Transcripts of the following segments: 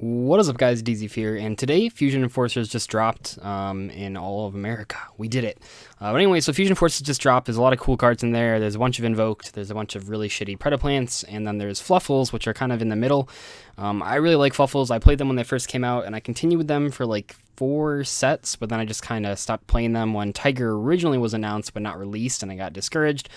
What is up, guys? DZ here, and today Fusion Enforcers just dropped in all of America. We did it. But anyway, so Fusion Enforcers just dropped. There's a lot of cool cards in there. There's a bunch of Invoked. There's a bunch of really shitty Predaplants, and then there's Fluffals, which are kind of in the middle. I really like Fluffals. I played them when they first came out, and I continued with them for like 4 sets, but then I just kind of stopped playing them when Tiger originally was announced but not released, and I got discouraged.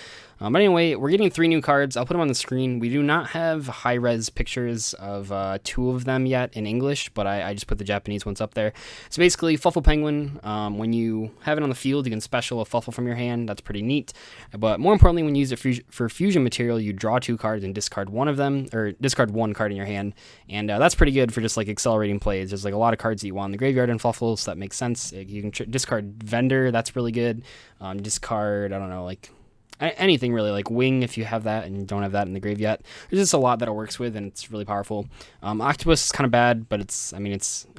But anyway, we're getting 3 new cards. I'll put them on the screen. We do not have high-res pictures of 2 of them yet in English, but I just put the Japanese ones up there. So basically, Fluffal Penguin, when you have it on the field, you can special a Fluffal from your hand. That's pretty neat. But more importantly, when you use it for fusion material, you draw 2 cards and discard one of them, or discard 1 card in your hand. And that's pretty good for just like accelerating plays. There's like a lot of cards that you want in the graveyard in Fluffals, so that makes sense. You can discard Vendor, that's really good. Discard, I don't know, like anything really, like Wing if you have that and you don't have that in the grave yet. There's just a lot that it works with, and it's really powerful. Octopus is kind of bad, but it's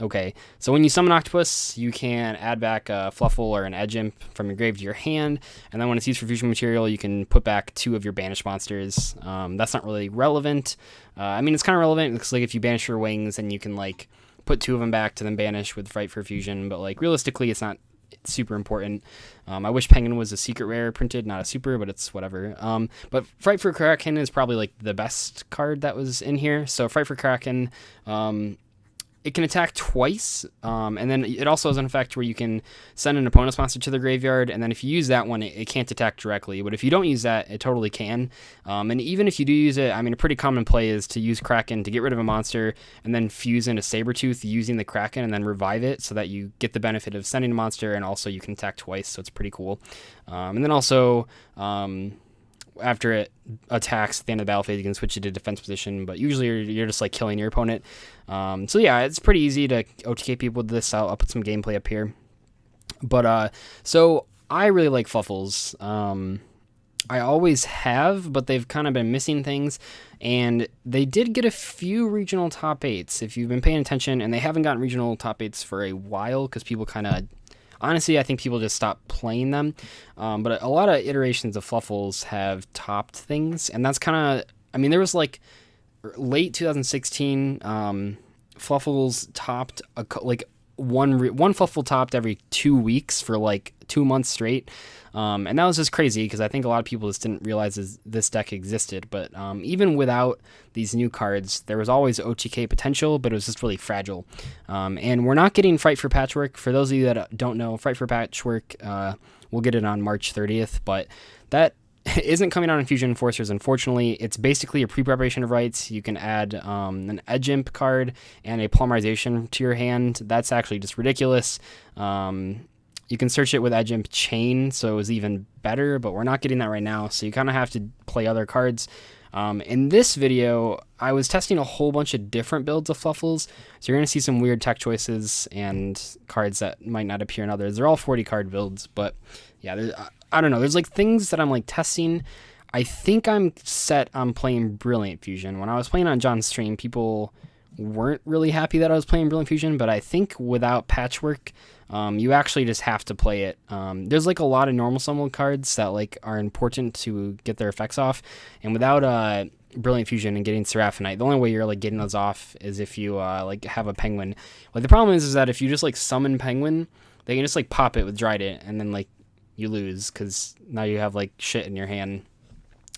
okay. So when you summon Octopus, you can add back a Fluffal or an Edge Imp from your grave to your hand, and then when it's used for fusion material, you can put back 2 of your banished monsters. That's not really relevant. It's kind of relevant because like if you banish your Wings, then you can like put 2 of them back to then banish with Frightfur fusion, but like realistically, it's not super important. I wish Penguin was a secret rare printed, not a super, but it's whatever. But Frightfur Kraken is probably like the best card that was in here. So Frightfur Kraken, it can attack twice, and then it also has an effect where you can send an opponent's monster to the graveyard, and then if you use that one, it can't attack directly. But if you don't use that, it totally can. And even if you do use it, a pretty common play is to use Kraken to get rid of a monster, and then fuse into Sabretooth using the Kraken, and then revive it, so that you get the benefit of sending a monster, and also you can attack twice, so it's pretty cool. And then also, after it attacks at the end of the battle phase, you can switch it to defense position, but usually you're just like killing your opponent. So yeah, it's pretty easy to OTK people with this. I'll put some gameplay up here. But so I really like Fluffals. I always have, but they've kind of been missing things, and they did get a few regional top 8s if you've been paying attention, and they haven't gotten regional top 8s for a while because people kind of, honestly, I think people just stopped playing them. But a lot of iterations of Fluffals have topped things, and that's kind of, there was like late 2016, Fluffals topped one Fluffal topped every 2 weeks for like 2 months straight. And that was just crazy because I think a lot of people just didn't realize this deck existed. But even without these new cards, there was always OTK potential, but it was just really fragile. And we're not getting Frightfur Patchwork. For those of you that don't know, Frightfur Patchwork, we'll get it on March 30th, but that isn't coming out in Fusion Enforcers, unfortunately. It's basically a pre-preparation of rights. You can add an Edge Imp card and a Polymerization to your hand. That's actually just ridiculous. You can search it with Edge Imp Chain, so it was even better, but we're not getting that right now, so you kind of have to play other cards. In this video, I was testing a whole bunch of different builds of Fluffals, so you're going to see some weird tech choices and cards that might not appear in others. They're all 40 card builds, but yeah, I don't know. There's like things that I'm like testing. I think I'm set on playing Brilliant Fusion. When I was playing on John's stream, people weren't really happy that I was playing Brilliant Fusion, but I think without Patchwork, you actually just have to play it. There's like a lot of normal summon cards that like are important to get their effects off, and without Brilliant Fusion and getting Seraphinite, the only way you're like getting those off is if you like have a Penguin. Like the problem is that if you just like summon Penguin, they can just like pop it with Dryden, and then like you lose because now you have like shit in your hand.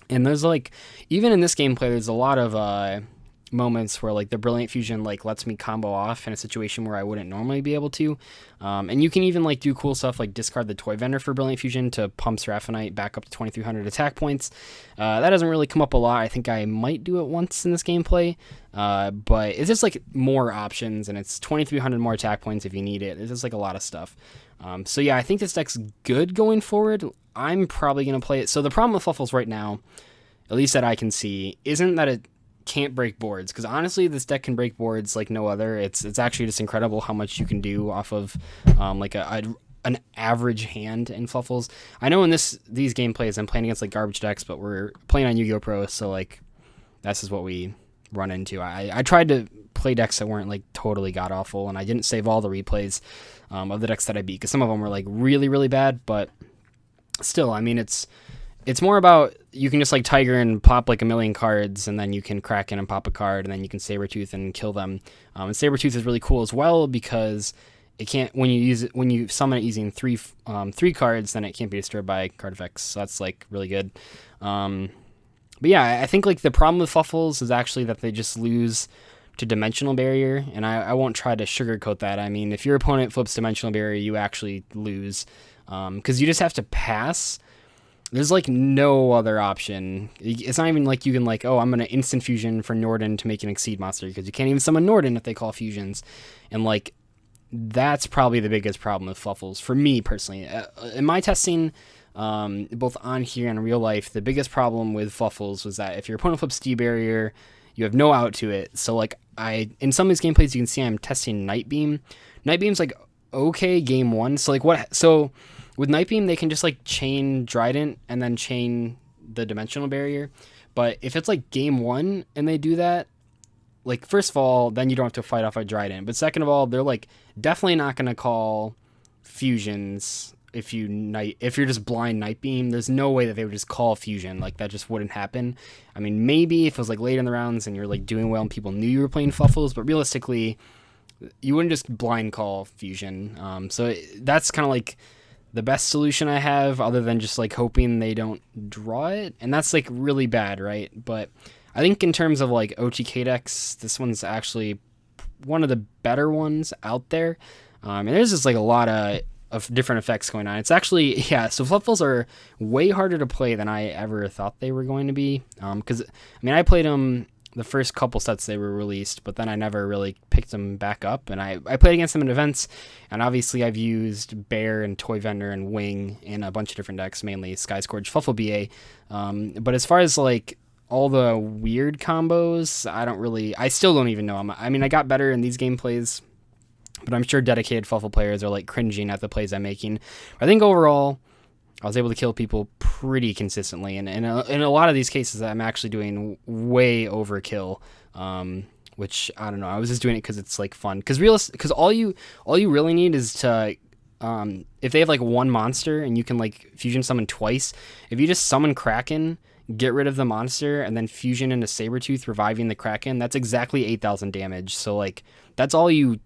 And there's like, even in this gameplay, there's a lot of moments where like the Brilliant Fusion like lets me combo off in a situation where I wouldn't normally be able to. And you can even like do cool stuff like discard the Toy Vendor for Brilliant Fusion to pump Seraphinite back up to 2300 attack points. That doesn't really come up a lot. I think I might do it once in this gameplay, but it's just like more options, and it's 2300 more attack points if you need it. It's just like a lot of stuff. So yeah, I think this deck's good going forward. I'm probably going to play it. So the problem with Fluffals right now, at least that I can see, isn't that it can't break boards, because honestly this deck can break boards like no other. It's actually just incredible how much you can do off of like an average hand in Fluffals. I know in these gameplays I'm playing against like garbage decks, but we're playing on Yu-Gi-Oh! Pro, so like that's just what we run into. I tried to play decks that weren't like totally god awful, and I didn't save all the replays of the decks that I beat, because some of them were like really, really bad, but still, it's more about you can just like Tiger and pop like a million cards, and then you can Kraken and pop a card, and then you can Sabretooth and kill them. And Sabretooth is really cool as well because it can't when you use it when you summon it using three cards, then it can't be destroyed by card effects. So that's like really good. But yeah, I think like the problem with Fluffals is actually that they just lose to Dimensional Barrier, and I won't try to sugarcoat that. I mean, if your opponent flips Dimensional Barrier, you actually lose because you just have to pass. There's like no other option. It's not even like you can like, oh, I'm gonna instant fusion for Norden to make an Exceed monster, because you can't even summon Norden if they call fusions, and like that's probably the biggest problem with Fluffals for me personally. In my testing, both on here and in real life, the biggest problem with Fluffals was that if your opponent flips D Barrier, you have no out to it. So like in some of these gameplays, you can see I'm testing Night Beam. Night Beam's like okay game one. So like with Night Beam, they can just like chain Drident and then chain the Dimensional Barrier. But if it's like game one and they do that, like first of all, then you don't have to fight off a Drident. But second of all, they're like definitely not going to call fusions if you're just blind Night Beam. There's no way that they would just call fusion. Like that just wouldn't happen. I mean, maybe if it was like late in the rounds and you're like doing well and people knew you were playing Fluffals, but realistically, you wouldn't just blind call fusion. So that's kind of like the best solution I have, other than just like hoping they don't draw it, and that's like really bad, right? But I think in terms of like OTK decks, this one's actually one of the better ones out there, and there's just like a lot of different effects going on. It's actually, yeah, so Fluffals are way harder to play than I ever thought they were going to be, because I mean I played them the first couple sets they were released, but then I never really picked them back up, and I played against them in events, and obviously I've used Bear and Toy Vendor and Wing in a bunch of different decks, mainly Sky Scourge, Fluffal BA, but as far as like all the weird combos, I still don't even know. I mean, I got better in these gameplays, but I'm sure dedicated Fluffal players are like cringing at the plays I'm making. I think overall, I was able to kill people pretty consistently, and in a lot of these cases, I'm actually doing way overkill, which I don't know. I was just doing it because it's like fun. Because all you really need is to, if they have like one monster and you can like fusion summon twice, if you just summon Kraken, get rid of the monster, and then fusion into Sabretooth, reviving the Kraken, that's exactly 8,000 damage. So like that's all you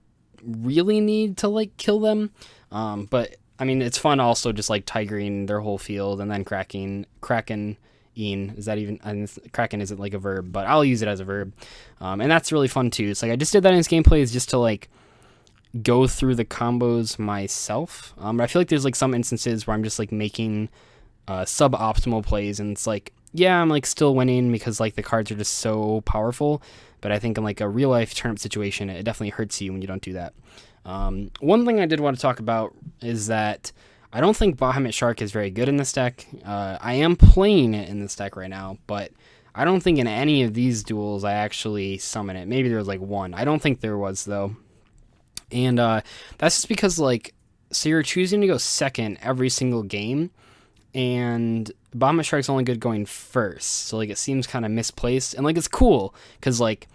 really need to like kill them. But I mean, it's fun also just like tigering their whole field and then Kraken. Is that even? And Kraken isn't like a verb, but I'll use it as a verb, and that's really fun too. It's like I just did that in this gameplay is just to like go through the combos myself. But I feel like there's like some instances where I'm just like making suboptimal plays, and it's like, yeah, I'm like still winning because like the cards are just so powerful. But I think in like a real life tournament situation, it definitely hurts you when you don't do that. One thing I did want to talk about is that I don't think Bahamut Shark is very good in this deck. I am playing it in this deck right now, but I don't think in any of these duels I actually summon it. Maybe there was like one. I don't think there was, though. And that's just because, like, so you're choosing to go second every single game, and Bahamut Shark's only good going first. So, like, it seems kind of misplaced. And, like, it's cool, because, like,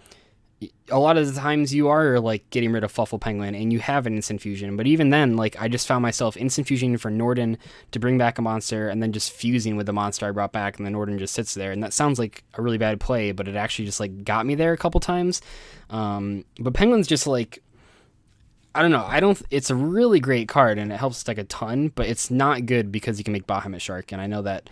a lot of the times you are like getting rid of Fluffal Penguin and you have an instant fusion, but even then, like I just found myself instant fusioning for Norden to bring back a monster and then just fusing with the monster I brought back, and the Norden just sits there, and that sounds like a really bad play, but it actually just like got me there a couple times. But Penguin's just like, I don't know, it's a really great card and it helps like a ton, but it's not good because you can make Bahamut Shark, and I know that,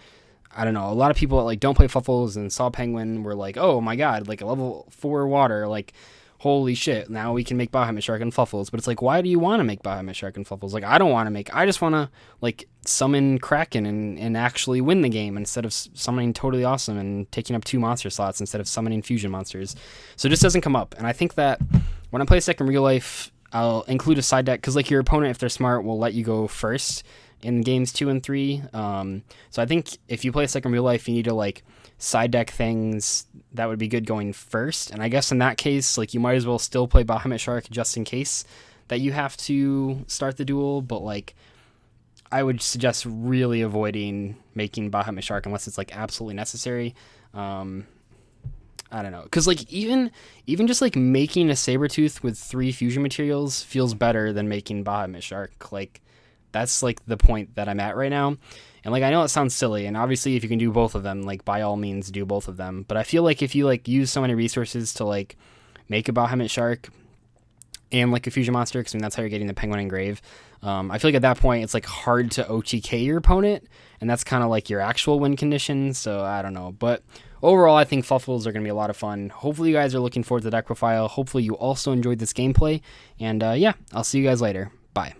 I don't know, a lot of people that like don't play Fluffals and saw Penguin were like, oh my god, like a level 4 water, like holy shit, now we can make Bahamut Shark and Fluffals. But it's like, why do you want to make Bahamut Shark and Fluffals? Like, I don't want to make, I just want to like summon Kraken and actually win the game instead of summoning Totally Awesome and taking up 2 monster slots instead of summoning fusion monsters. So it just doesn't come up. And I think that when I play this deck in real life, I'll include a side deck, because like your opponent, if they're smart, will let you go first in games 2 and 3. So I think if you play a second real life, you need to like side deck things that would be good going first. And I guess in that case, like you might as well still play Bahamut Shark just in case that you have to start the duel. But like I would suggest really avoiding making Bahamut Shark unless it's like absolutely necessary. I don't know, because like even just like making a Sabretooth with 3 fusion materials feels better than making Bahamut Shark. Like That's like the point that I'm at right now. And like I know it sounds silly, and obviously if you can do both of them, like by all means do both of them. But I feel like if you like use so many resources to like make a Bahamut Shark and like a fusion monster, because I mean that's how you're getting the Penguin Engrave. I feel like at that point it's like hard to OTK your opponent, and that's kind of like your actual win condition. So I don't know, but overall I think Fluffals are going to be a lot of fun. Hopefully you guys are looking forward to the deck profile. Hopefully you also enjoyed this gameplay, and yeah, I'll see you guys later. Bye.